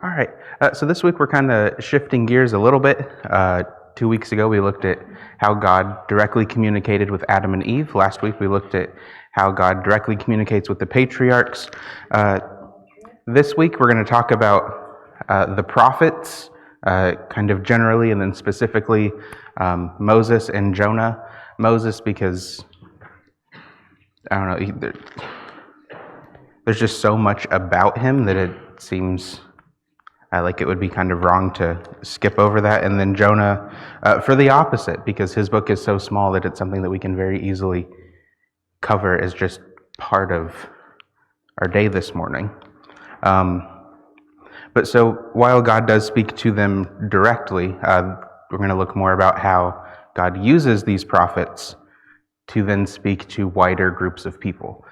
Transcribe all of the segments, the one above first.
All right. So this week we're kind of shifting gears a little bit. 2 weeks ago we looked at how God directly communicated with Adam and Eve. Last week we looked at how God directly communicates with the patriarchs. This week we're going to talk about the prophets, kind of generally, and then specifically Moses and Jonah. Moses because, I don't know, there's just so much about him that it seems like it would be kind of wrong to skip over that. And then Jonah for the opposite, because his book is so small that it's something that we can very easily cover as just part of our day this morning. But so while God does speak to them directly, we're going to look more about how God uses these prophets to then speak to wider groups of people.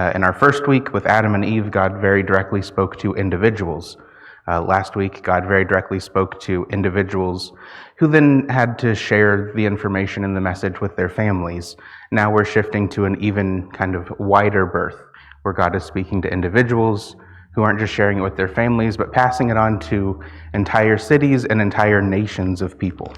In our first week with Adam and Eve, God very directly spoke to individuals. Last week, God very directly spoke to individuals who then had to share the information and the message with their families. Now we're shifting to an even kind of wider berth, where God is speaking to individuals who aren't just sharing it with their families, but passing it on to entire cities and entire nations of people.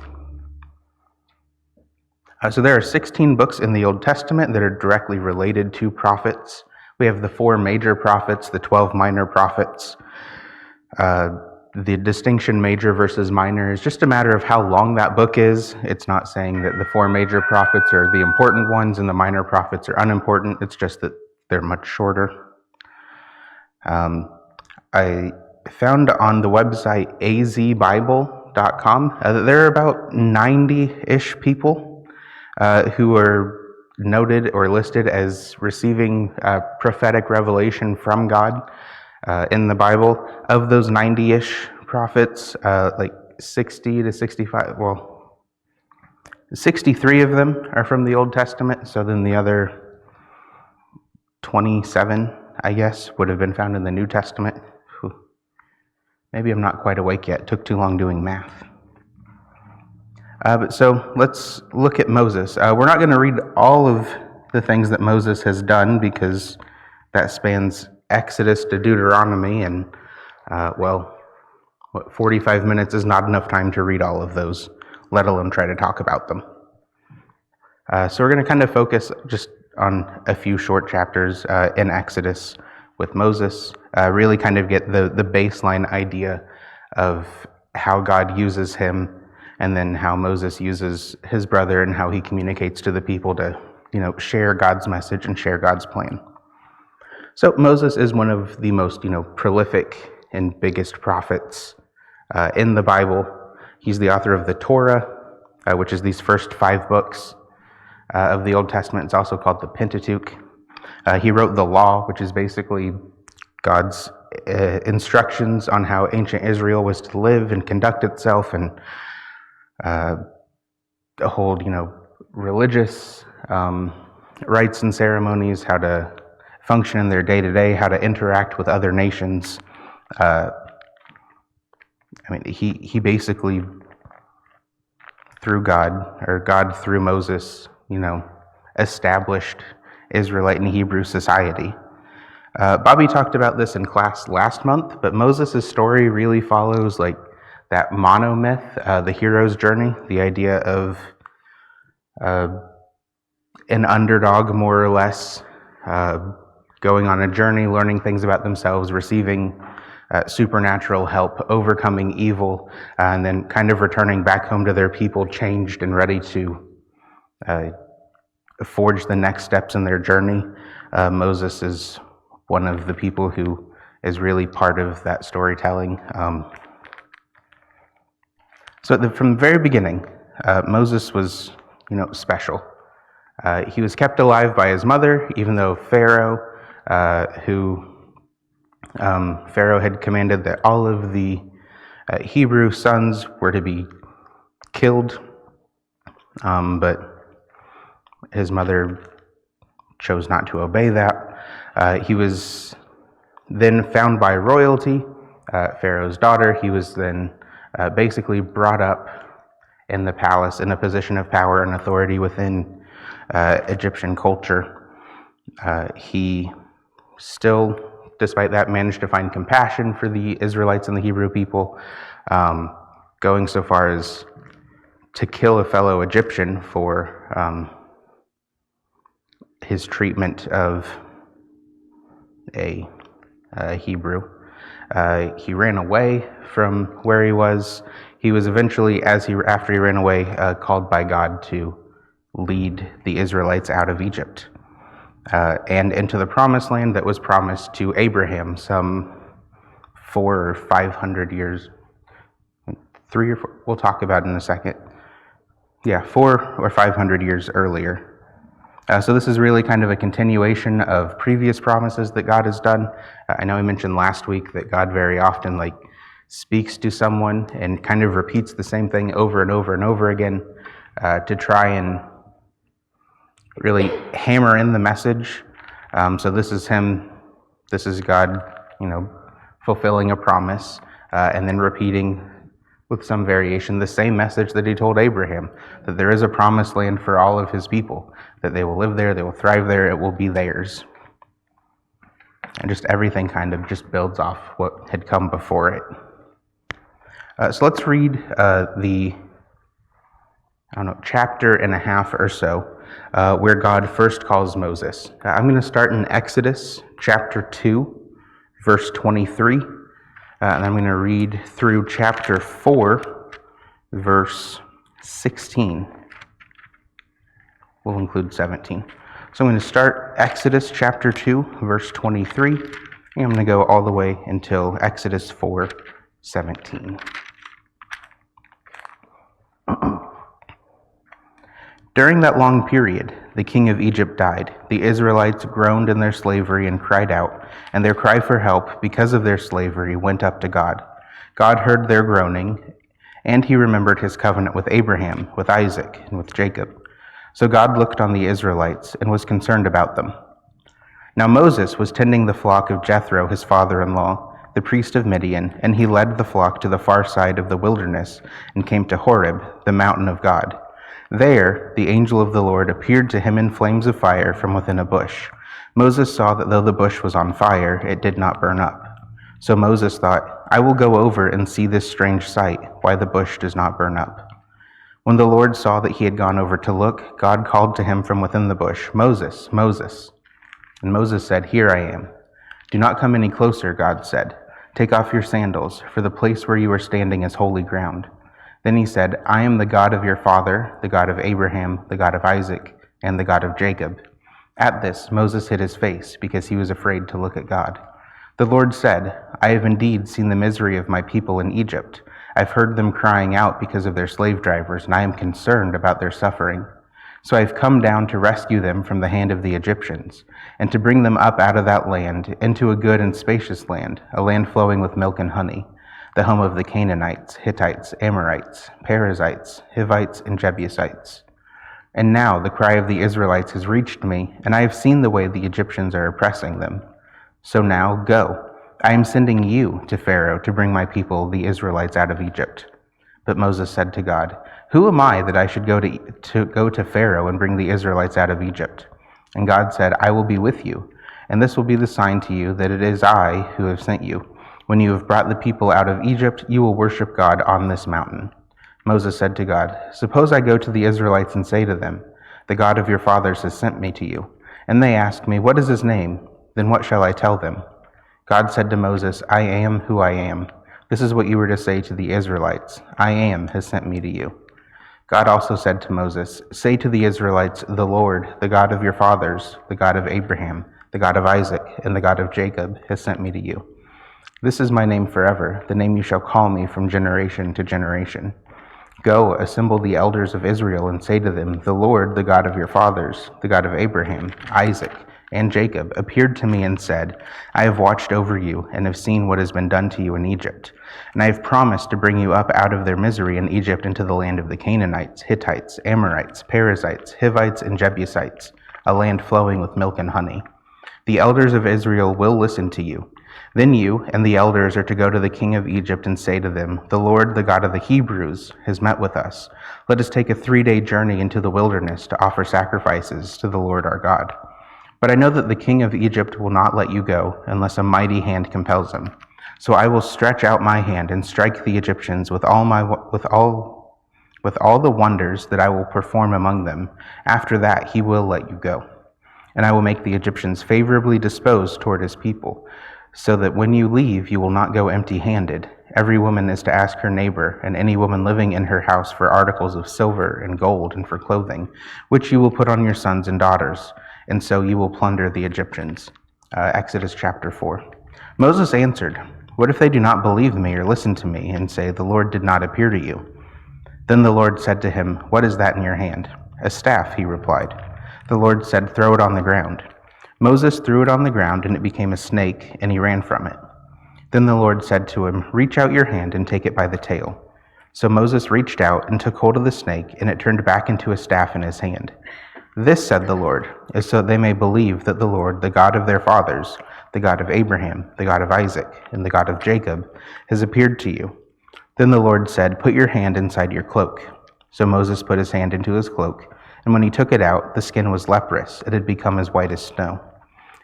So there are 16 books in the Old Testament that are directly related to prophets. We have the 4 major prophets, the 12 minor prophets. The distinction major versus minor is just a matter of how long that book is. It's not saying that the 4 major prophets are the important ones and the minor prophets are unimportant. It's just that they're much shorter. I found on the website azbible.com that there are about 90-ish people who are noted or listed as receiving prophetic revelation from God in the Bible. Of those 90-ish prophets, like 60 to 65, 63 of them are from the Old Testament, so then the other 27, I guess, would have been found in the New Testament. Maybe I'm not quite awake yet. It took too long doing math. So let's look at Moses. We're not going to read all of the things that Moses has done because that spans Exodus to Deuteronomy, and 45 minutes is not enough time to read all of those, let alone try to talk about them. So we're going to kind of focus just on a few short chapters in Exodus with Moses, really kind of get the baseline idea of how God uses him, and then how Moses uses his brother and how he communicates to the people to, share God's message and share God's plan. So Moses is one of the most, prolific and biggest prophets in the Bible. He's the author of the Torah, which is these first 5 books of the Old Testament. It's also called the Pentateuch. He wrote the Law, which is basically God's instructions on how ancient Israel was to live and conduct itself and hold, religious rites and ceremonies, how to function in their day-to-day, how to interact with other nations. He basically, through God, or God through Moses, established Israelite and Hebrew society. Bobby talked about this in class last month, but Moses' story really follows that monomyth, the hero's journey, the idea of an underdog, more or less, going on a journey, learning things about themselves, receiving supernatural help, overcoming evil, and then kind of returning back home to their people changed and ready to forge the next steps in their journey. Moses is one of the people who is really part of that storytelling. So from the very beginning, Moses was, special. He was kept alive by his mother, even though Pharaoh had commanded that all of the Hebrew sons were to be killed, but his mother chose not to obey that. He was then found by royalty, Pharaoh's daughter. He was then basically brought up in the palace in a position of power and authority within Egyptian culture. He still despite that, managed to find compassion for the Israelites and the Hebrew people, going so far as to kill a fellow Egyptian for his treatment of a Hebrew. He ran away from where he was. He was eventually, after he ran away, called by God to lead the Israelites out of Egypt and into the promised land that was promised to Abraham some 400 or 500 years, 3 or 4, we'll talk about in a second. Yeah, 400 or 500 years earlier. So this is really kind of a continuation of previous promises that God has done. I know I mentioned last week that God very often speaks to someone and kind of repeats the same thing over and over and over again to try and really hammer in the message. So this is God, fulfilling a promise and then repeating with some variation the same message that he told Abraham, that there is a promised land for all of his people, that they will live there, they will thrive there, it will be theirs. And just everything kind of just builds off what had come before it. So let's read chapter and a half or so, where God first calls Moses. I'm going to start in Exodus chapter 2, verse 23. And I'm going to read through chapter 4, verse 16. We'll include 17. So I'm going to start Exodus chapter 2, verse 23. And I'm going to go all the way until Exodus 4, 17. During that long period, the king of Egypt died. The Israelites groaned in their slavery and cried out, and their cry for help because of their slavery went up to God. God heard their groaning, and he remembered his covenant with Abraham, with Isaac, and with Jacob. So God looked on the Israelites and was concerned about them. Now Moses was tending the flock of Jethro, his father-in-law, the priest of Midian, and he led the flock to the far side of the wilderness and came to Horeb, the mountain of God. There, the angel of the Lord appeared to him in flames of fire from within a bush. Moses saw that though the bush was on fire, it did not burn up. So Moses thought, I will go over and see this strange sight, why the bush does not burn up. When the Lord saw that he had gone over to look, God called to him from within the bush, Moses, Moses. And Moses said, Here I am. Do not come any closer, God said. Take off your sandals, for the place where you are standing is holy ground. Then he said, I am the God of your father, the God of Abraham, the God of Isaac, and the God of Jacob. At this, Moses hid his face, because he was afraid to look at God. The Lord said, I have indeed seen the misery of my people in Egypt. I've heard them crying out because of their slave drivers, and I am concerned about their suffering. So I've come down to rescue them from the hand of the Egyptians, and to bring them up out of that land into a good and spacious land, a land flowing with milk and honey, the home of the Canaanites, Hittites, Amorites, Perizzites, Hivites, and Jebusites. And now the cry of the Israelites has reached me, and I have seen the way the Egyptians are oppressing them. So now go. I am sending you to Pharaoh to bring my people, the Israelites, out of Egypt. But Moses said to God, Who am I that I should go to Pharaoh and bring the Israelites out of Egypt? And God said, I will be with you, and this will be the sign to you that it is I who have sent you. When you have brought the people out of Egypt, you will worship God on this mountain. Moses said to God, Suppose I go to the Israelites and say to them, The God of your fathers has sent me to you. And they ask me, What is his name? Then what shall I tell them? God said to Moses, I am who I am. This is what you were to say to the Israelites. I am has sent me to you. God also said to Moses, Say to the Israelites, The Lord, the God of your fathers, the God of Abraham, the God of Isaac, and the God of Jacob, has sent me to you. This is my name forever, the name you shall call me from generation to generation. Go, assemble the elders of Israel, and say to them, The Lord, the God of your fathers, the God of Abraham, Isaac, and Jacob, appeared to me and said, I have watched over you, and have seen what has been done to you in Egypt. And I have promised to bring you up out of their misery in Egypt into the land of the Canaanites, Hittites, Amorites, Perizzites, Hivites, and Jebusites, a land flowing with milk and honey. The elders of Israel will listen to you. Then you and the elders are to go to the king of Egypt and say to them, The Lord, the God of the Hebrews, has met with us. Let us take a 3-day journey into the wilderness to offer sacrifices to the Lord our God. But I know that the king of Egypt will not let you go unless a mighty hand compels him. So I will stretch out my hand and strike the Egyptians with all the wonders that I will perform among them. After that he will let you go. And I will make the Egyptians favorably disposed toward his people, so that when you leave you will not go empty-handed. Every woman is to ask her neighbor, and any woman living in her house, for articles of silver and gold and for clothing, which you will put on your sons and daughters, and so you will plunder the Egyptians. Exodus chapter 4. Moses answered, "What if they do not believe me or listen to me and say, 'The Lord did not appear to you'?" Then the Lord said to him, "What is that in your hand?" "A staff," he replied. The Lord said, "Throw it on the ground." Moses threw it on the ground, and it became a snake, and he ran from it. Then the Lord said to him, "Reach out your hand and take it by the tail." So Moses reached out and took hold of the snake, and it turned back into a staff in his hand. "This," said the Lord, "is so they may believe that the Lord, the God of their fathers, the God of Abraham, the God of Isaac, and the God of Jacob, has appeared to you." Then the Lord said, "Put your hand inside your cloak." So Moses put his hand into his cloak, and when he took it out, the skin was leprous. It had become as white as snow.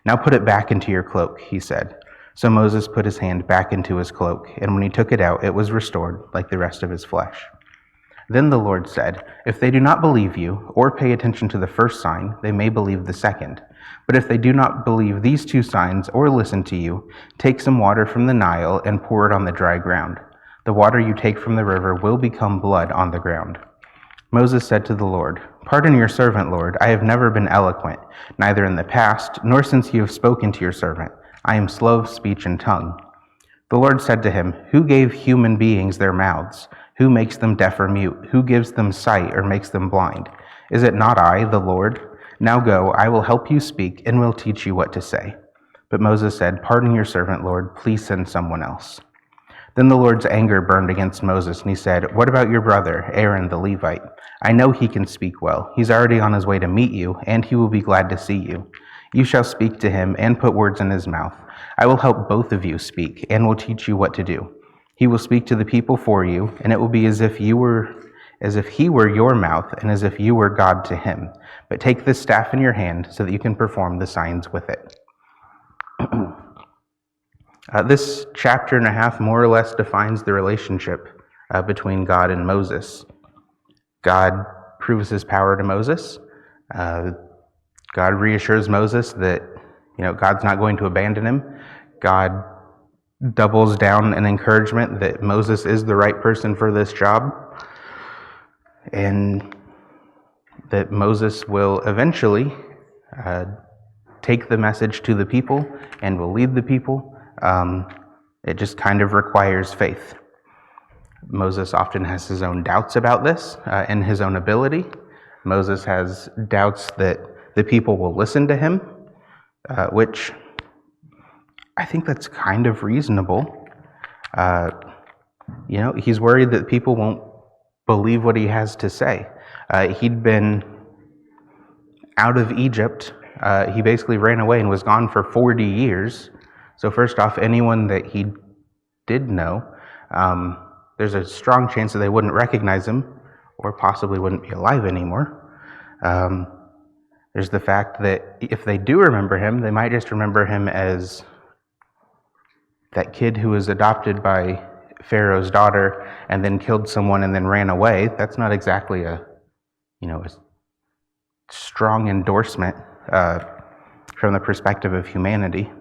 "Now put it back into your cloak," he said. So Moses put his hand back into his cloak, and when he took it out, it was restored like the rest of his flesh. Then the Lord said, "If they do not believe you or pay attention to the first sign, they may believe the second. But if they do not believe these two signs or listen to you, take some water from the Nile and pour it on the dry ground. The water you take from the river will become blood on the ground." Moses said to the Lord, "Pardon your servant, Lord. I have never been eloquent, neither in the past, nor since you have spoken to your servant. I am slow of speech and tongue." The Lord said to him, "Who gave human beings their mouths? Who makes them deaf or mute? Who gives them sight or makes them blind? Is it not I, the Lord? Now go, I will help you speak and will teach you what to say." But Moses said, "Pardon your servant, Lord. Please send someone else." Then the Lord's anger burned against Moses, and he said, "What about your brother, Aaron the Levite? I know he can speak well. He's already on his way to meet you, and he will be glad to see you. You shall speak to him and put words in his mouth. I will help both of you speak and will teach you what to do. He will speak to the people for you, and it will be as if he were your mouth and as if you were God to him. But take this staff in your hand so that you can perform the signs with it." This chapter and a half more or less defines the relationship between God and Moses. God proves his power to Moses. God reassures Moses that God's not going to abandon him. God doubles down in encouragement that Moses is the right person for this job, and that Moses will eventually take the message to the people and will lead the people. It just kind of requires faith. Moses often has his own doubts about this and his own ability. Moses has doubts that the people will listen to him, which I think that's kind of reasonable. He's worried that people won't believe what he has to say. He'd been out of Egypt. He basically ran away and was gone for 40 years. So first off, anyone that he did know, there's a strong chance that they wouldn't recognize him or possibly wouldn't be alive anymore. There's the fact that if they do remember him, they might just remember him as that kid who was adopted by Pharaoh's daughter and then killed someone and then ran away. That's not exactly a strong endorsement from the perspective of humanity.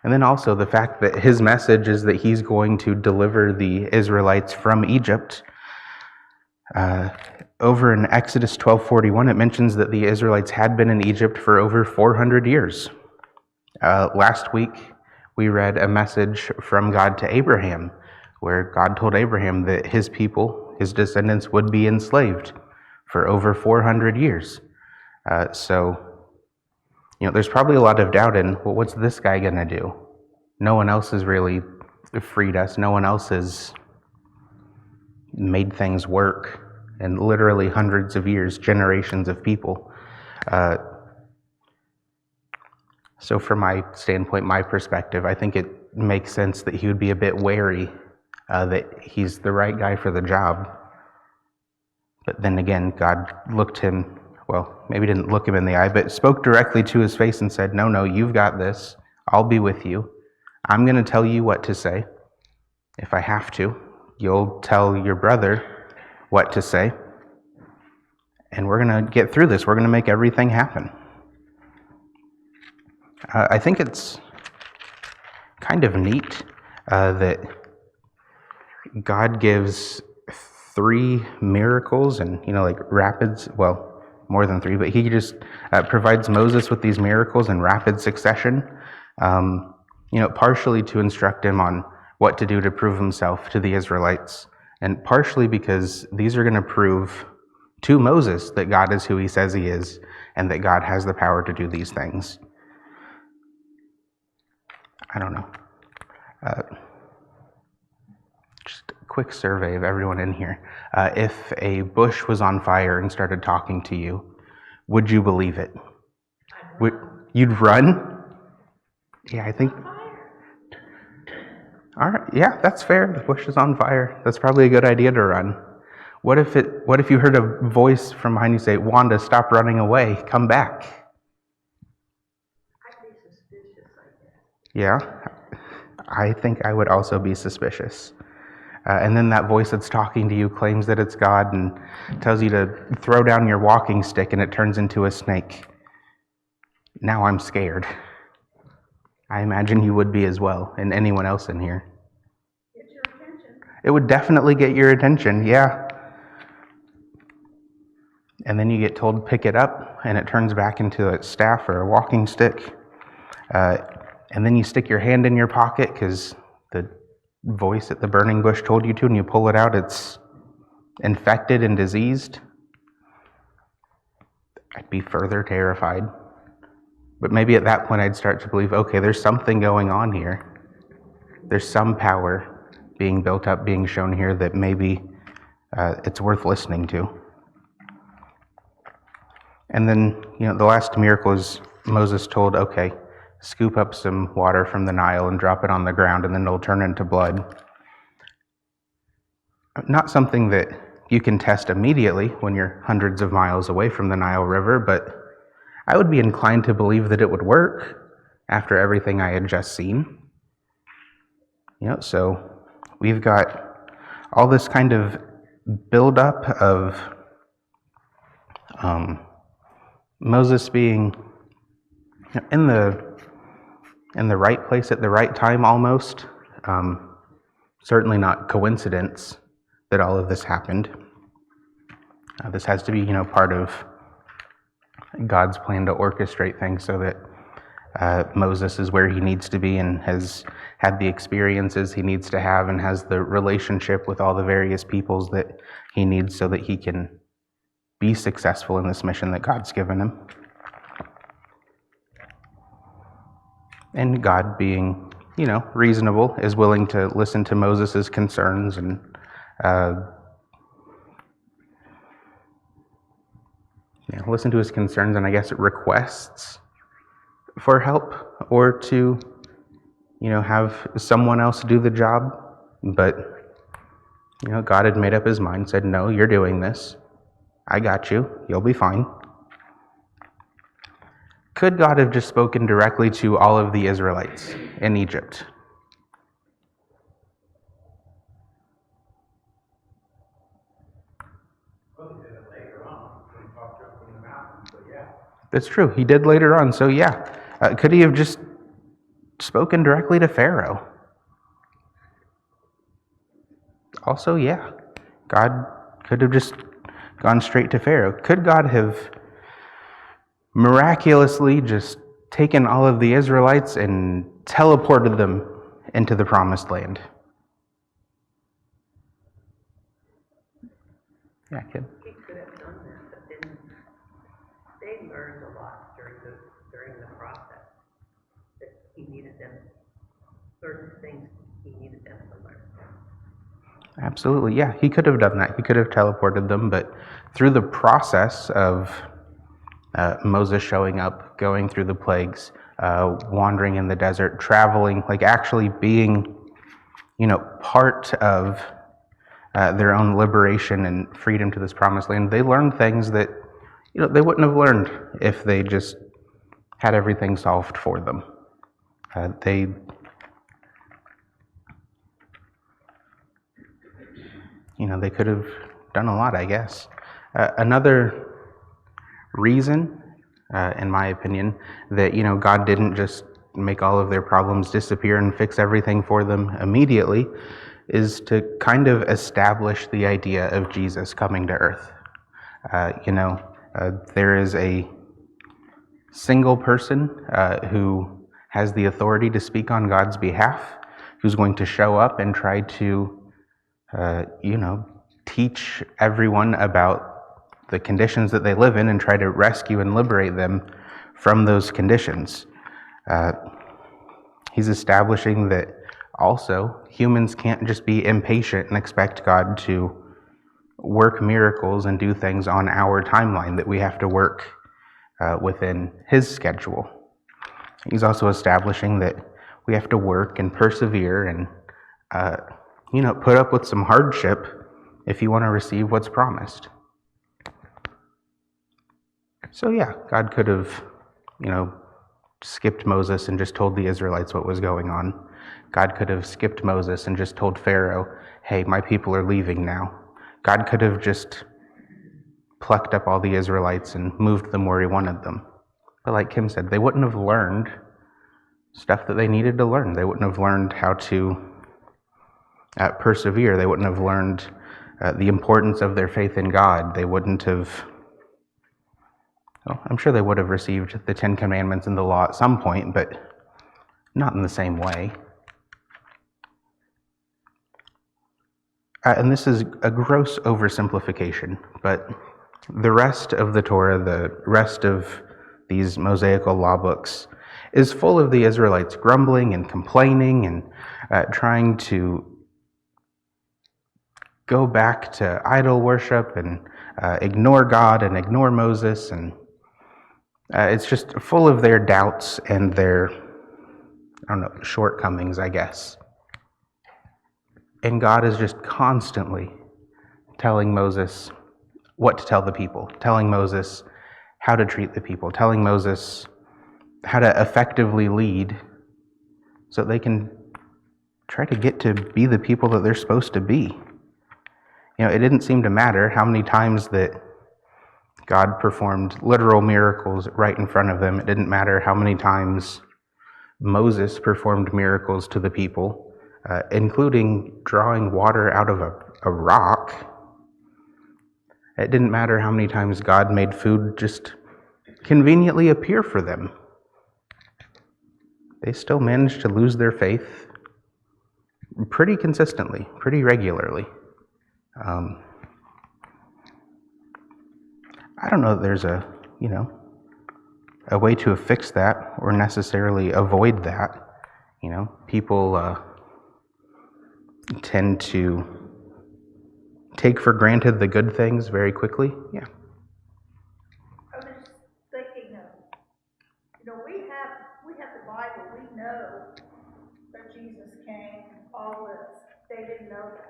And then also the fact that his message is that he's going to deliver the Israelites from Egypt. Over in Exodus 12:41, it mentions that the Israelites had been in Egypt for over 400 years. Last week, we read a message from God to Abraham, where God told Abraham that his people, his descendants, would be enslaved for over 400 years. There's probably a lot of doubt in, well, what's this guy going to do? No one else has really freed us. No one else has made things work in literally hundreds of years, generations of people. So from my standpoint, my perspective, I think it makes sense that he would be a bit wary that he's the right guy for the job. But then again, God looked him well, maybe didn't look him in the eye, but spoke directly to his face and said, no, you've got this. I'll be with you. I'm going to tell you what to say. If I have to, you'll tell your brother what to say. And we're going to get through this. We're going to make everything happen. I think it's kind of neat that God gives 3 miracles and, like rapids, well, more than 3, but he just provides Moses with these miracles in rapid succession, partially to instruct him on what to do to prove himself to the Israelites, and partially because these are going to prove to Moses that God is who he says he is and that God has the power to do these things. I don't know. Just a quick survey of everyone in here. If a bush was on fire and started talking to you, would you believe it? You'd run? Yeah, I think. All right, yeah, that's fair. The bush is on fire. That's probably a good idea to run. What if you heard a voice from behind you say, "Wanda, stop running away. Come back." I'd be suspicious, I guess. Yeah, I think I would also be suspicious. And then that voice that's talking to you claims that it's God and tells you to throw down your walking stick and it turns into a snake. Now I'm scared. I imagine you would be as well, and anyone else in here. Get your attention. It would definitely get your attention, yeah. And then you get told pick it up and it turns back into a staff or a walking stick. And then you stick your hand in your pocket because the voice at the burning bush told you to, and you pull it out, it's infected and diseased. I'd be further terrified. But maybe at that point I'd start to believe, okay, there's something going on here. There's some power being built up, being shown here that maybe it's worth listening to. And then, the last miracle is Moses told, okay, scoop up some water from the Nile and drop it on the ground, and then it'll turn into blood. Not something that you can test immediately when you're hundreds of miles away from the Nile River, but I would be inclined to believe that it would work after everything I had just seen. So we've got all this kind of buildup of Moses being in the right place at the right time almost. Certainly not coincidence that all of this happened. This has to be, part of God's plan to orchestrate things so that Moses is where he needs to be and has had the experiences he needs to have and has the relationship with all the various peoples that he needs so that he can be successful in this mission that God's given him. And God, being, reasonable, is willing to listen to Moses' concerns and listen to his concerns and I guess requests for help or to, have someone else do the job. But, God had made up his mind, said, no, you're doing this. I got you. You'll be fine. Could God have just spoken directly to all of the Israelites in Egypt? Well, he did it later on when he talked to him from the mountain, so yeah. That's true. He did later on, so yeah. Could he have just spoken directly to Pharaoh? Also, yeah. God could have just gone straight to Pharaoh. Could God have miraculously just taken all of the Israelites and teleported them into the promised land? Yeah, kid. He could have done that, but then they learned a lot during the process that he needed them, certain things he needed them to learn. Absolutely, yeah. He could have done that. He could have teleported them, but through the process of Moses showing up, going through the plagues, wandering in the desert, traveling, like actually being, part of their own liberation and freedom to this promised land, they learned things that, they wouldn't have learned if they just had everything solved for them. They could have done a lot, I guess. Another reason, in my opinion, that God didn't just make all of their problems disappear and fix everything for them immediately is to kind of establish the idea of Jesus coming to earth. There is a single person who has the authority to speak on God's behalf, who's going to show up and try to, teach everyone about the conditions that they live in and try to rescue and liberate them from those conditions. He's establishing that also humans can't just be impatient and expect God to work miracles and do things on our timeline, that we have to work within his schedule. He's also establishing that we have to work and persevere and put up with some hardship if you want to receive what's promised. So yeah, God could have, skipped Moses and just told the Israelites what was going on. God could have skipped Moses and just told Pharaoh, hey, my people are leaving now. God could have just plucked up all the Israelites and moved them where he wanted them. But like Kim said, they wouldn't have learned stuff that they needed to learn. They wouldn't have learned how to persevere. They wouldn't have learned the importance of their faith in God. They wouldn't have, I'm sure they would have received the Ten Commandments and the law at some point, but not in the same way. And this is a gross oversimplification, but the rest of the Torah, the rest of these Mosaical law books, is full of the Israelites grumbling and complaining and trying to go back to idol worship and ignore God and ignore Moses. And it's just full of their doubts and their, shortcomings, I guess. And God is just constantly telling Moses what to tell the people, telling Moses how to treat the people, telling Moses how to effectively lead so they can try to get to be the people that they're supposed to be. It didn't seem to matter how many times that God performed literal miracles right in front of them. It didn't matter how many times Moses performed miracles to the people, including drawing water out of a rock. It didn't matter how many times God made food just conveniently appear for them. They still managed to lose their faith pretty consistently, pretty regularly. I don't know that there's a way to fix that or necessarily avoid that. People tend to take for granted the good things very quickly. Yeah. I was just thinking of, we have the Bible, we know that Jesus came, all this, they didn't know that.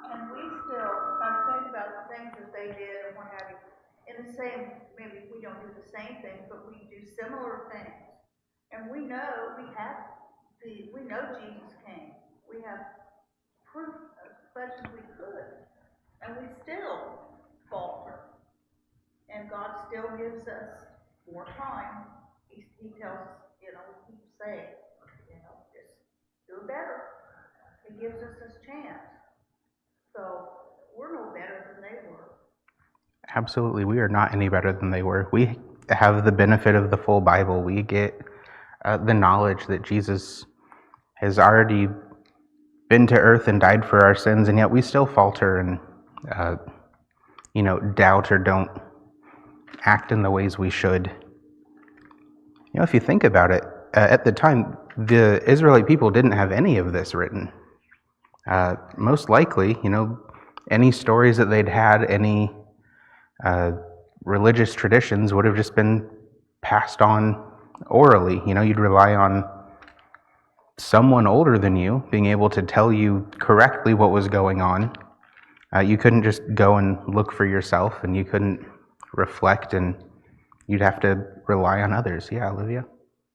And we still, I think about the things that they did and what have you, in the same, maybe we don't do the same things, but we do similar things. And we know we know Jesus came. We have proof as much as we could. And we still falter. And God still gives us more time. He tells us, we keep saying, just do better. He gives us this chance. So we're no better than they were. Absolutely, we are not any better than they were. We have the benefit of the full Bible. We get the knowledge that Jesus has already been to earth and died for our sins, and yet we still falter and doubt or don't act in the ways we should. If you think about it, at the time, the Israelite people didn't have any of this written. Most likely, any stories that they'd had, any religious traditions would have just been passed on orally. You'd rely on someone older than you being able to tell you correctly what was going on. You couldn't just go and look for yourself, and you couldn't reflect, and you'd have to rely on others. Yeah, Olivia?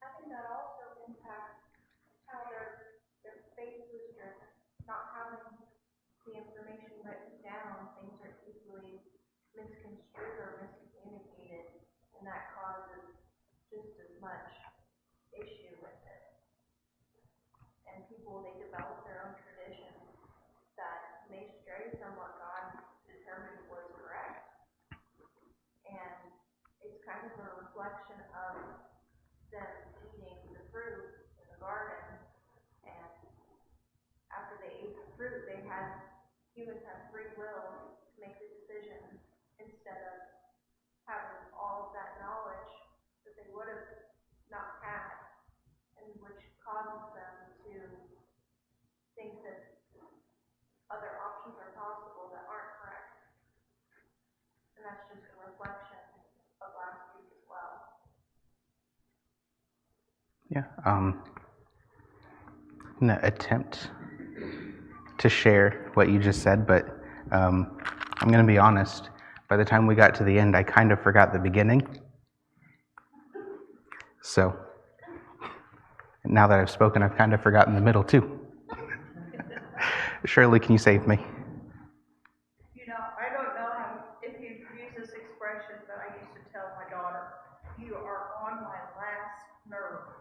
I think that also impacts how their faith was driven. Not having the information written down, things are easily misconstrued or miscommunicated, and that causes just as much issue with it. And people, they develop their own traditions that may stray from what God determined was correct. And it's kind of a reflection of them eating the fruit in the garden, and after they ate the fruit, humans had free will to make the decision instead of having all of that knowledge that they would have not had, and which causes them to think that other options are possible that aren't correct. And that's just a reflection of last week as well. Yeah. I'm going to attempt to share what you just said, but I'm going to be honest. By the time we got to the end, I kind of forgot the beginning. So now that I've spoken, I've kind of forgotten the middle too. Shirley, can you save me? You know, I don't know if you've used this expression, but I used to tell my daughter, you are on my last nerve.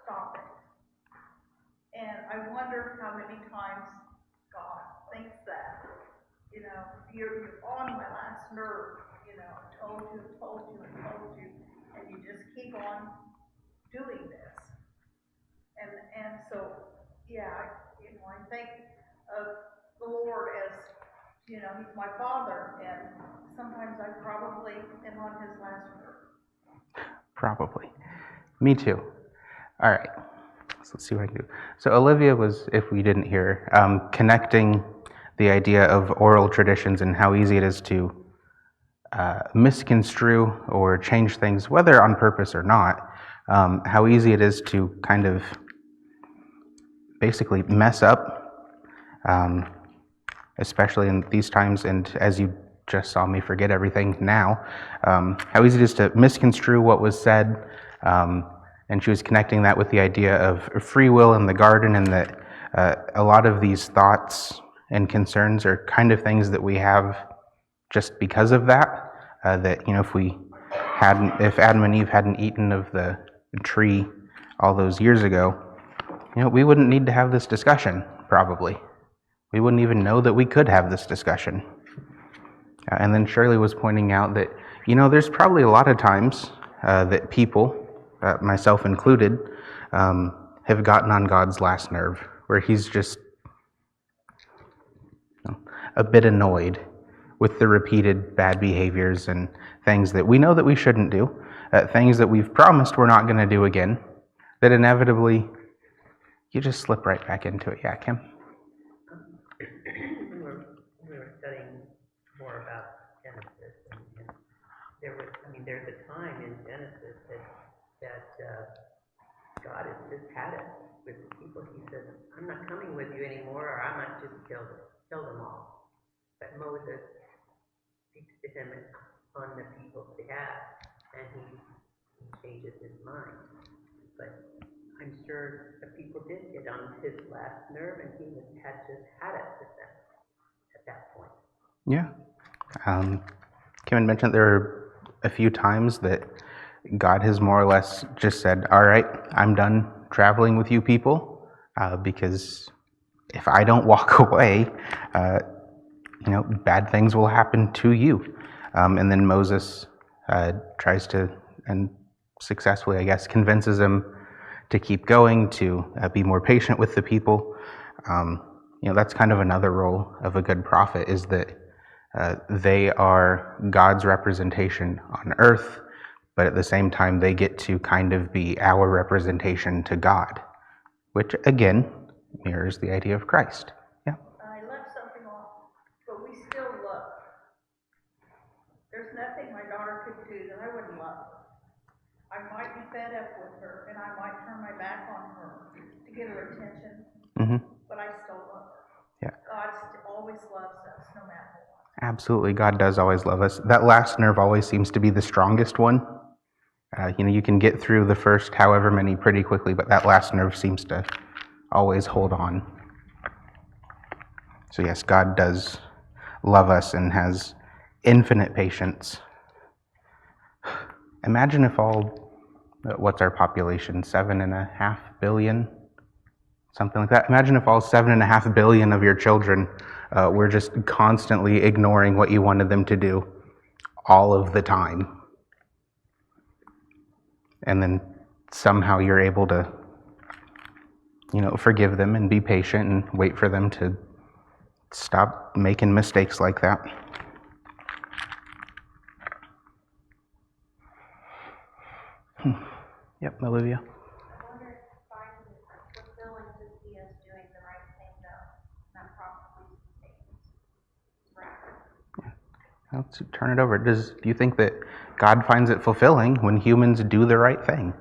Stop it. And I wonder how many times God thinks that. You know, you're on my last nerve. You know, I told you, and you just keep on doing this. And so, yeah, you know, I think of the Lord as, you know, He's my Father, and sometimes I probably am on His last nerve. Probably. Me too. All right. So let's see what I can do. So Olivia was, if we didn't hear, connecting the idea of oral traditions and how easy it is to misconstrue or change things, whether on purpose or not, how easy it is to kind of basically mess up, especially in these times, and as you just saw me forget everything now, how easy it is to misconstrue what was said, and she was connecting that with the idea of free will in the garden, and that a lot of these thoughts and concerns are kind of things that we have just because of that. That, you know, if Adam and Eve hadn't eaten of the tree all those years ago, you know, we wouldn't need to have this discussion, probably. We wouldn't even know that we could have this discussion. And then Shirley was pointing out that, you know, there's probably a lot of times that people, myself included, have gotten on God's last nerve, where He's just a bit annoyed with the repeated bad behaviors and things that we know that we shouldn't do, things that we've promised we're not going to do again, that inevitably you just slip right back into it. Yeah, Kim? We were studying more about Genesis, and there's a time in Genesis that God has just had it with the people. He says, I'm not coming with you anymore, or I might just kill them all. But Moses speaks to him on the people's behalf, and he changes his mind. But I'm sure the people did get on his last nerve, and he had just had it with them at that point. Yeah. Kim had mentioned there are a few times that God has more or less just said, all right, I'm done traveling with you people, because if I don't walk away, you know, bad things will happen to you. And then Moses tries to, and successfully, I guess, convinces him to keep going, to be more patient with the people. You know, that's kind of another role of a good prophet, is that they are God's representation on earth, but at the same time, they get to kind of be our representation to God, which again mirrors the idea of Christ. Yeah. I left something off, but we still love. There's nothing my daughter could do that I wouldn't love her. I might be fed up with her, and I might turn my back on her to get her attention, Mm-hmm. but I still love her. Yeah. God always always loves us, no matter what. Absolutely, God does always love us. That last nerve always seems to be the strongest one. You can get through the first however many pretty quickly, but that last nerve seems to always hold on. So yes, God does love us and has infinite patience. Imagine if what's our population, 7.5 billion? Something like that. Imagine if all 7.5 billion of your children were just constantly ignoring what you wanted them to do all of the time. And then somehow you're able to, forgive them and be patient and wait for them to stop making mistakes like that. Yep, Olivia. I wonder if finds it fulfilling to see us doing the right thing, though, not probably sustains wrath. Let's turn it over. Do you think that God finds it fulfilling when humans do the right thing?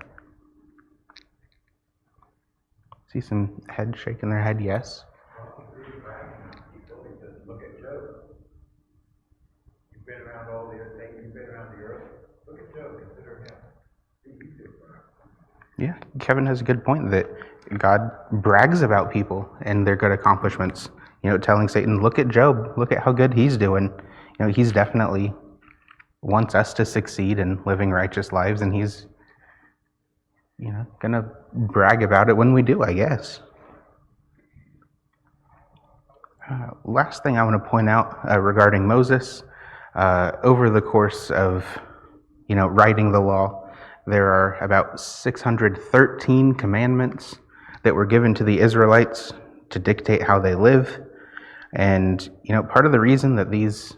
See some head shaking their head, yes. Look at Job. You've been around all the other things, you've been around the earth. Look at Job, consider him. He's different. Yeah, Kevin has a good point that God brags about people and their good accomplishments. Telling Satan, look at Job, look at how good he's doing. He's definitely wants us to succeed in living righteous lives, and he's, gonna brag about it when we do, I guess. Last thing I want to point out regarding Moses, over the course of, writing the law, there are about 613 commandments that were given to the Israelites to dictate how they live. And, part of the reason that these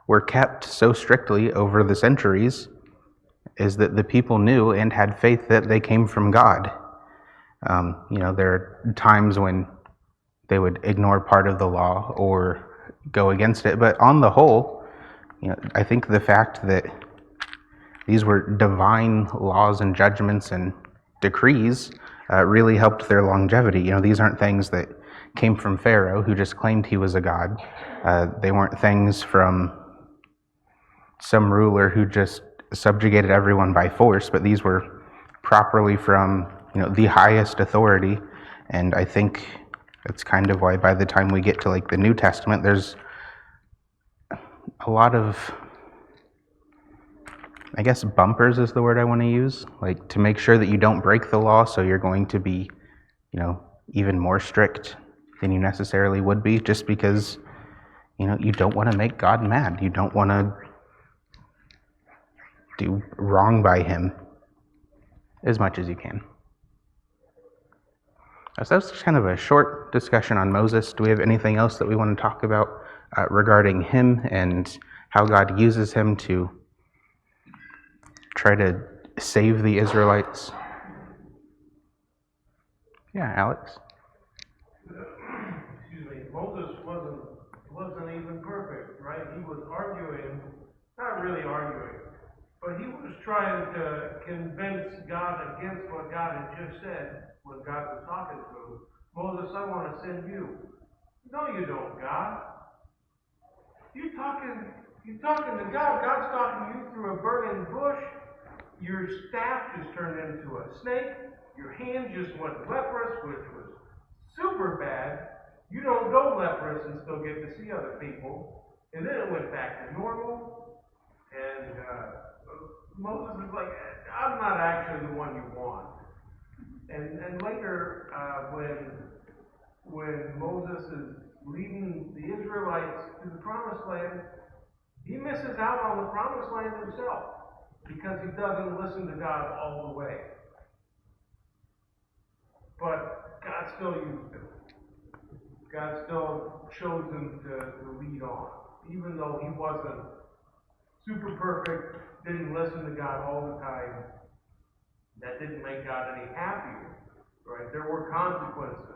were kept so strictly over the centuries is that the people knew and had faith that they came from God. There are times when they would ignore part of the law or go against it, but on the whole, I think the fact that these were divine laws and judgments and decrees really helped their longevity. These aren't things that came from Pharaoh, who just claimed he was a god. They weren't things from some ruler who just subjugated everyone by force, but these were properly from the highest authority. And I think that's kind of why by the time we get to like the New Testament, there's a lot of, I guess, bumpers is the word I want to use, like to make sure that you don't break the law, so you're going to be, even more strict than you necessarily would be, just because, you don't want to make God mad. You don't want to do wrong by him as much as you can. So that's kind of a short discussion on Moses. Do we have anything else that we want to talk about regarding him and how God uses him to try to save the Israelites? Yeah, Alex? Excuse me, Moses wasn't even perfect, right? He was arguing, not really arguing, but he was trying to convince God against what God had just said when God was talking to him. Moses, I want to send you. No, you don't, God. You're talking to God. God's talking to you through a burning bush. Your staff just turned into a snake. Your hand just went leprous, which was super bad. You don't go leprous and still get to see other people. And then it went back to normal. And Moses is like, I'm not actually the one you want. And later, when Moses is leading the Israelites to the promised land, he misses out on the promised land himself because he doesn't listen to God all the way. But God still used him. God still chose him to lead on, even though he wasn't super perfect, didn't listen to God all the time. That didn't make God any happier, right? There were consequences.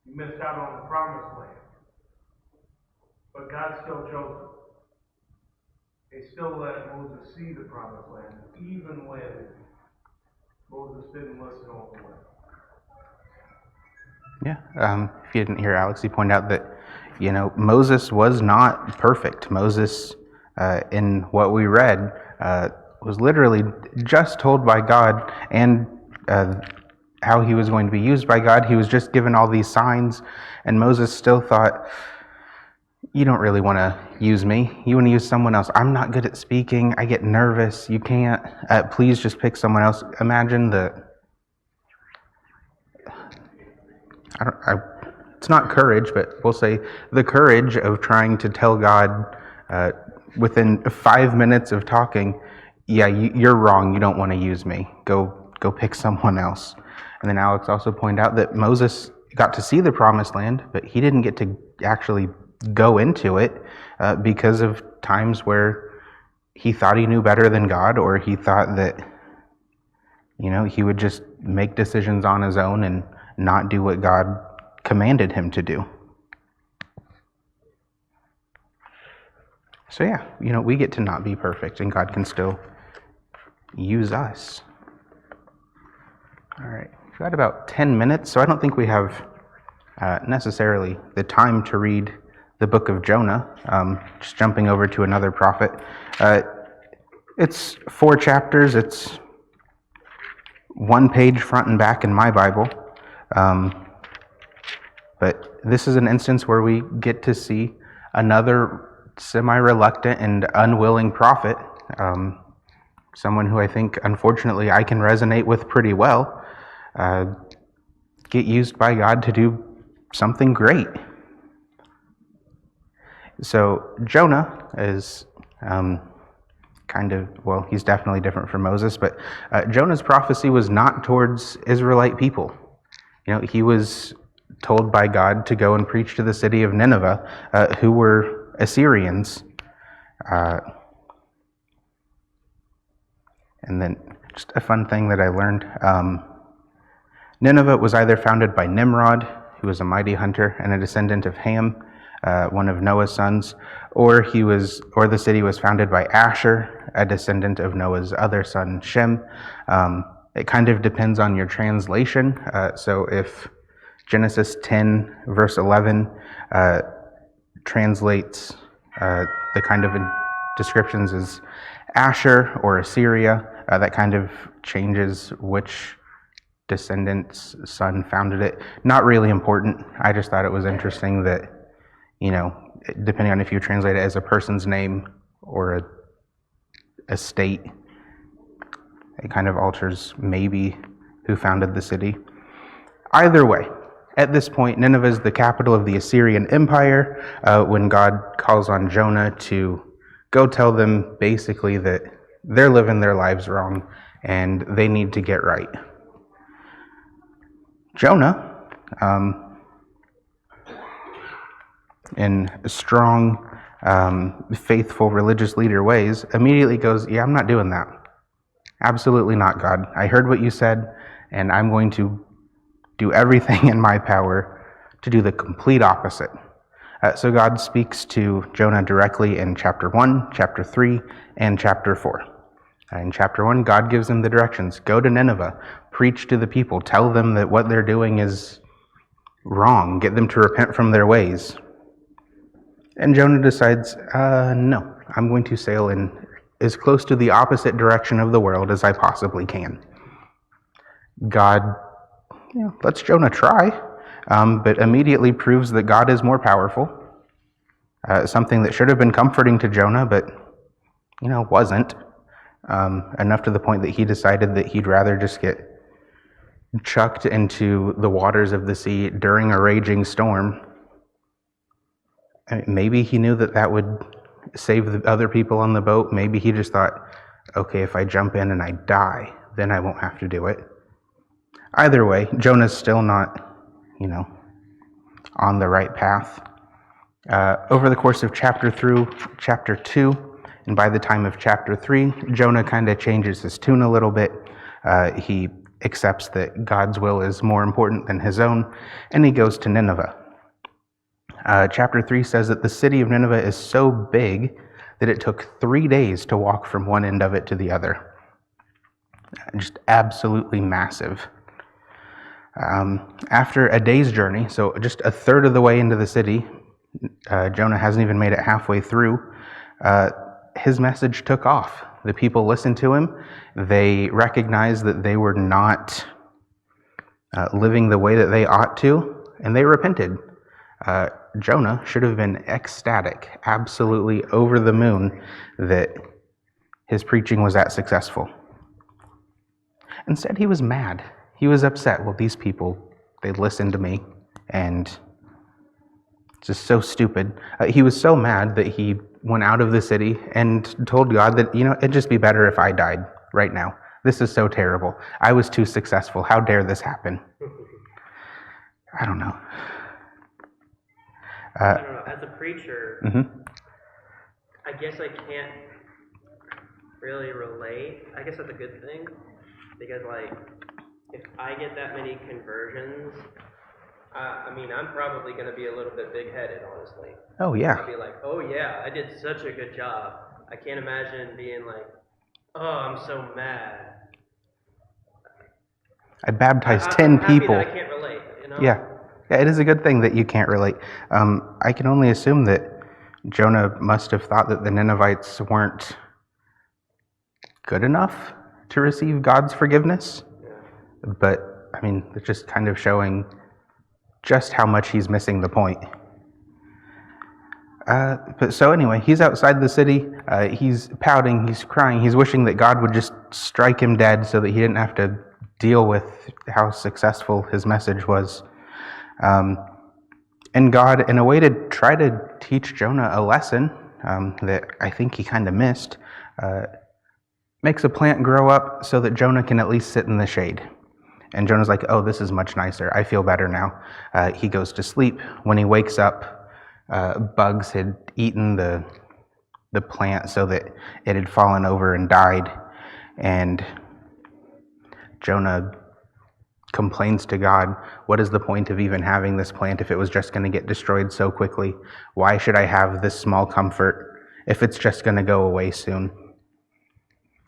He missed out on the promised land. But God still chose him. He still let Moses see the promised land, even when Moses didn't listen all the way. Yeah, if you didn't hear Alex, he pointed out that, Moses was not perfect. Moses, in what we read, was literally just told by God and how he was going to be used by God. He was just given all these signs, and Moses still thought, you don't really want to use me. You want to use someone else. I'm not good at speaking. I get nervous. You can't. Please just pick someone else. Imagine it's not courage, but we'll say the courage of trying to tell God within 5 minutes of talking, yeah, you're wrong. You don't want to use me. Go pick someone else. And then Alex also pointed out that Moses got to see the promised land, but he didn't get to actually go into it because of times where he thought he knew better than God, or he thought that he would just make decisions on his own and not do what God commanded him to do. So yeah, we get to not be perfect, and God can still use us. All right, we've got about 10 minutes, so I don't think we have necessarily the time to read the book of Jonah. Just jumping over to another prophet. It's 4 chapters. It's 1 page front and back in my Bible. But this is an instance where we get to see another semi-reluctant and unwilling prophet, someone who I think, unfortunately, I can resonate with pretty well, get used by God to do something great. So Jonah is he's definitely different from Moses, but Jonah's prophecy was not towards Israelite people. He was told by God to go and preach to the city of Nineveh, who were Assyrians. And then just a fun thing that I learned, Nineveh was either founded by Nimrod, who was a mighty hunter and a descendant of Ham, one of Noah's sons, or the city was founded by Asher, a descendant of Noah's other son, Shem. It kind of depends on your translation. So if Genesis 10, verse 11, translates the kind of descriptions as Asher or Assyria, that kind of changes which descendant's son founded it. Not really important. I just thought it was interesting that, depending on if you translate it as a person's name or a state, it kind of alters maybe who founded the city. Either way, at this point, Nineveh is the capital of the Assyrian Empire. When God calls on Jonah to go tell them basically that they're living their lives wrong and they need to get right. Jonah, in strong, faithful religious leader ways, immediately goes, yeah, I'm not doing that. Absolutely not, God. I heard what you said, and I'm going to do everything in my power to do the complete opposite. So God speaks to Jonah directly in chapter 1, chapter 3, and chapter 4. In chapter 1, God gives him the directions. Go to Nineveh, preach to the people, tell them that what they're doing is wrong, get them to repent from their ways. And Jonah decides, no, I'm going to sail in as close to the opposite direction of the world as I possibly can. God lets Jonah try, but immediately proves that God is more powerful. Something that should have been comforting to Jonah, but wasn't. Enough to the point that he decided that he'd rather just get chucked into the waters of the sea during a raging storm. Maybe he knew that would save the other people on the boat. Maybe he just thought, okay, if I jump in and I die, then I won't have to do it. Either way, Jonah's still not, on the right path. Over the course of chapter 2, and by the time of chapter 3, Jonah kind of changes his tune a little bit. He accepts that God's will is more important than his own, and he goes to Nineveh. Chapter 3 says that the city of Nineveh is so big that it took 3 days to walk from one end of it to the other. Just absolutely massive. After a day's journey, so just a third of the way into the city, Jonah hasn't even made it halfway through. His message took off. The people listened to him. They recognized that they were not living the way that they ought to, and they repented. Jonah should have been ecstatic, absolutely over the moon that his preaching was that successful. Instead, he was mad. He was upset. Well, these people, they listened to me, and it's just so stupid. He was so mad that he went out of the city and told God that, it'd just be better if I died right now. This is so terrible. I was too successful. How dare this happen? I don't know. I don't know. As a preacher, I guess I can't really relate. I guess that's a good thing, because if I get that many conversions, I'm probably going to be a little bit big-headed, honestly. Oh, yeah. I'll be like, oh yeah, I did such a good job. I can't imagine being like, oh, I'm so mad. I baptized I'm 10 happy people. that I can't relate, Yeah, it is a good thing that you can't relate. I can only assume that Jonah must have thought that the Ninevites weren't good enough to receive God's forgiveness. Yeah. But, it's just kind of showing just how much he's missing the point. So anyway, he's outside the city. He's pouting, he's crying, he's wishing that God would just strike him dead so that he didn't have to deal with how successful his message was. And God, in a way to try to teach Jonah a lesson that I think he kind of missed, makes a plant grow up so that Jonah can at least sit in the shade. And Jonah's like, oh, this is much nicer. I feel better now. He goes to sleep. When he wakes up, bugs had eaten the plant so that it had fallen over and died. And Jonah complains to God, what is the point of even having this plant if it was just going to get destroyed so quickly? Why should I have this small comfort if it's just going to go away soon?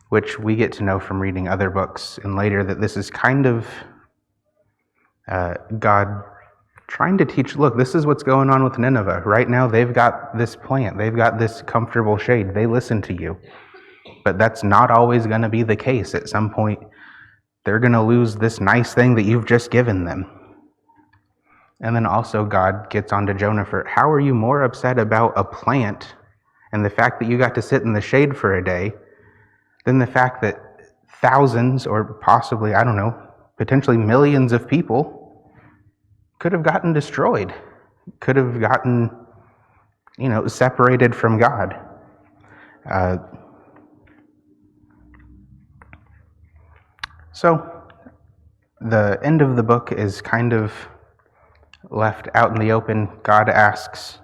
Which we get to know from reading other books and later that this is kind of God trying to teach, look, this is what's going on with Nineveh. Right now they've got this plant, they've got this comfortable shade, they listen to you. But that's not always going to be the case. At some point, they're going to lose this nice thing that you've just given them. And then also God gets onto Jonah for, how are you more upset about a plant and the fact that you got to sit in the shade for a day than the fact that thousands or possibly, potentially millions of people could have gotten destroyed, could have gotten, separated from God. So the end of the book is kind of left out in the open. God asks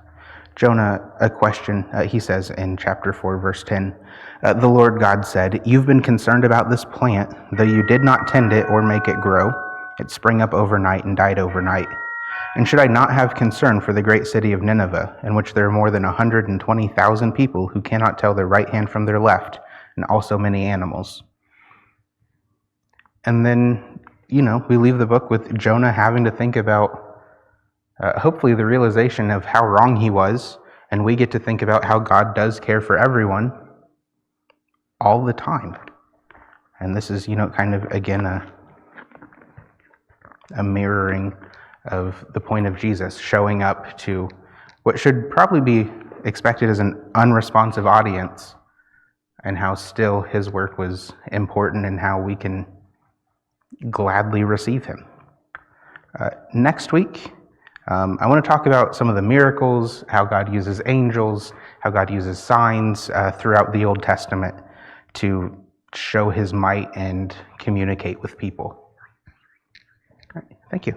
Jonah a question. He says in chapter 4, verse 10, the Lord God said, you've been concerned about this plant, though you did not tend it or make it grow. It sprang up overnight and died overnight. And should I not have concern for the great city of Nineveh, in which there are more than 120,000 people who cannot tell their right hand from their left, and also many animals? And then, we leave the book with Jonah having to think about, hopefully, the realization of how wrong he was, and we get to think about how God does care for everyone all the time. And this is, kind of, again, a mirroring of the point of Jesus showing up to what should probably be expected as an unresponsive audience, and how still his work was important and how we can gladly receive him. Next week, I want to talk about some of the miracles, how God uses angels, how God uses signs throughout the Old Testament to show his might and communicate with people. All right, thank you.